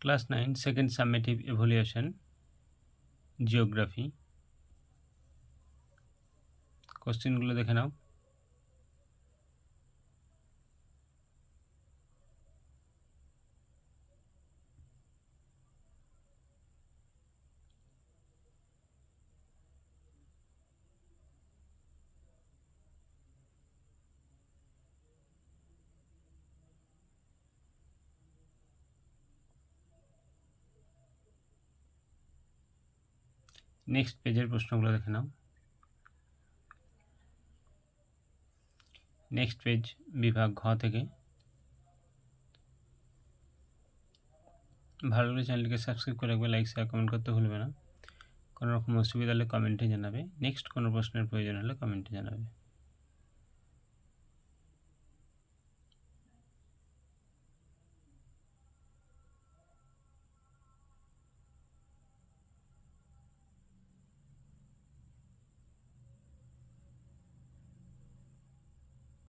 Class 9 second summative evaluation geography. কোশ্চেনগুলো দেখে নাও। Next পেজের প্রশ্নগুলো দেখে নাও। নেক্সট পেজ বিভাগ ঘ থেকে। ভালো লাগলে চ্যানেলটিকে সাবস্ক্রাইব করে রাখবে, লাইক শেয়ার কমেন্ট করতে ভুলবে না। কোনো রকম অসুবিধা হলে কমেন্টে জানাবে। নেক্সট কোনো প্রশ্নের প্রয়োজন হলে কমেন্টে জানাবে।